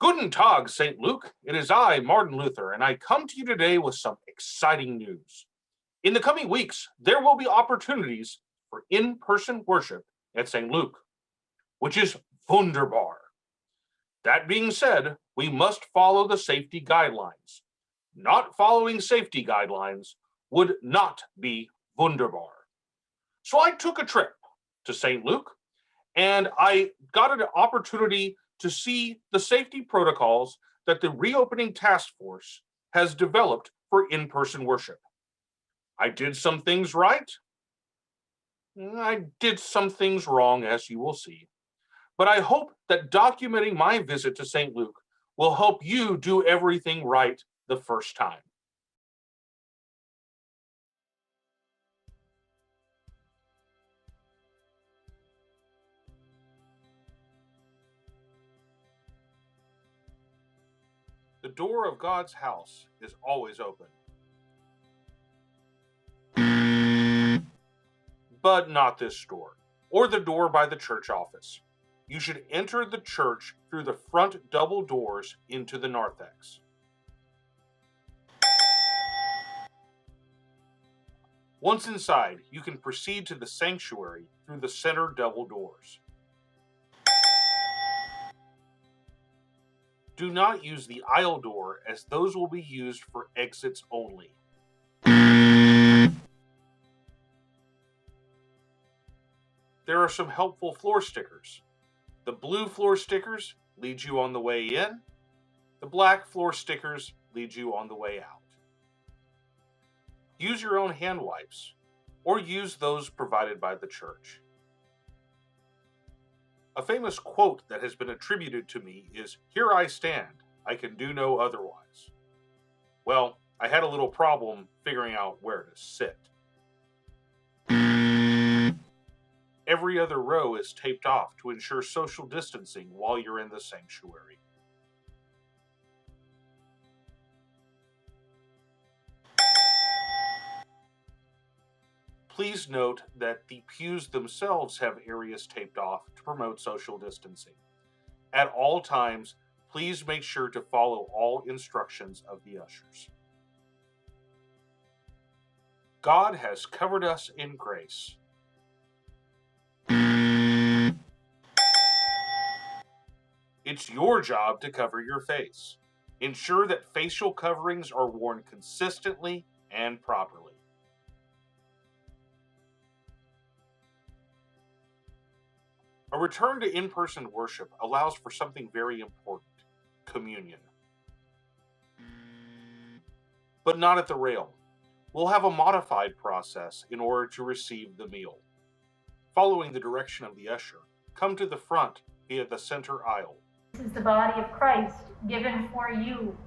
Guten Tag, St. Luke. It is I, Martin Luther, and I come to you today with some exciting news. In the coming weeks, there will be opportunities for in person worship at St. Luke, which is wunderbar. That being said, we must follow the safety guidelines. Not following safety guidelines would not be wunderbar. So I took a trip to St. Luke and I got an opportunity to see the safety protocols that the reopening task force has developed for in person worship. I did some things right. I did some things wrong, as you will see. But I hope that documenting my visit to St. Luke will help you do everything right the first time. The door of God's house is always open. But not this door, or the door by the church office. You should enter the church through the front double doors into the narthex. Once inside, you can proceed to the sanctuary through the center double doors. Do not use the aisle door, as those will be used for exits only. There are some helpful floor stickers. The blue floor stickers lead you on the way in. The black floor stickers lead you on the way out. Use your own hand wipes, or use those provided by the church. A famous quote that has been attributed to me is, "Here I stand, I can do no otherwise." Well, I had a little problem figuring out where to sit. Every other row is taped off to ensure social distancing while you're in the sanctuary. Please note that the pews themselves have areas taped off to promote social distancing. At all times, please make sure to follow all instructions of the ushers. God has covered us in grace. It's your job to cover your face. Ensure that facial coverings are worn consistently and properly. A return to in person worship allows for something very important: communion. But not at the rail. We'll have a modified process in order to receive the meal. Following the direction of the usher, come to the front via the center aisle. This is the body of Christ given for you.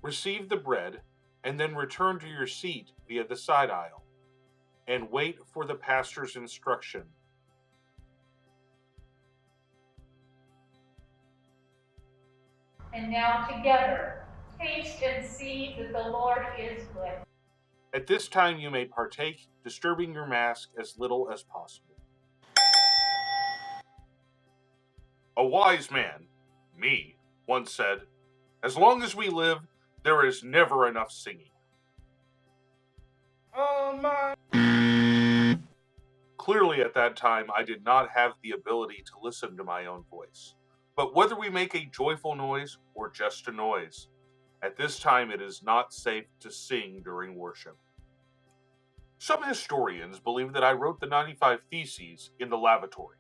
Receive the bread and then return to your seat via the side aisle and wait for the pastor's instruction. And now together, taste and see that the Lord is good. At this time you may partake, disturbing your mask as little as possible. A wise man, me, once said, "As long as we live, there is never enough singing." Clearly, at that time, I did not have the ability to listen to my own voice. But whether we make a joyful noise or just a noise, at this time it is not safe to sing during worship. Some historians believe that I wrote the 95 Theses in the lavatory.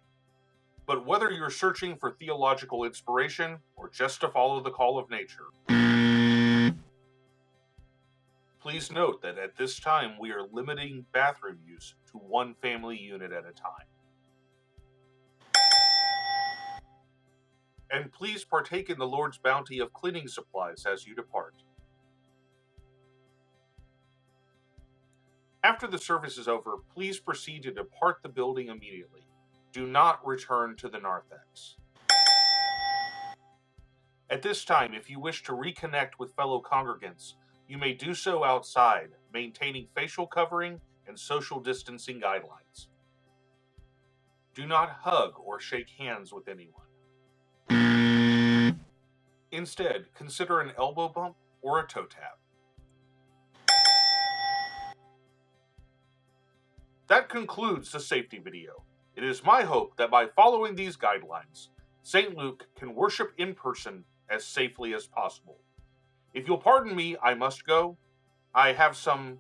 But whether you're searching for theological inspiration or just to follow the call of nature, please note that at this time we are limiting bathroom use to one family unit at a time. And please partake in the Lord's bounty of cleaning supplies as you depart. After the service is over, please proceed to depart the building immediately. Do not return to the narthex. At this time, if you wish to reconnect with fellow congregants, you may do so outside, maintaining facial covering and social distancing guidelines. Do not hug or shake hands with anyone. Instead, consider an elbow bump or a toe tap. That concludes the safety video. It is my hope that by following these guidelines, St. Luke can worship in person as safely as possible. If you'll pardon me, I must go. I have some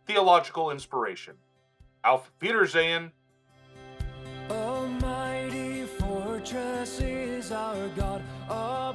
theological inspiration. Auf Wiedersehen. A mighty fortress is our God, a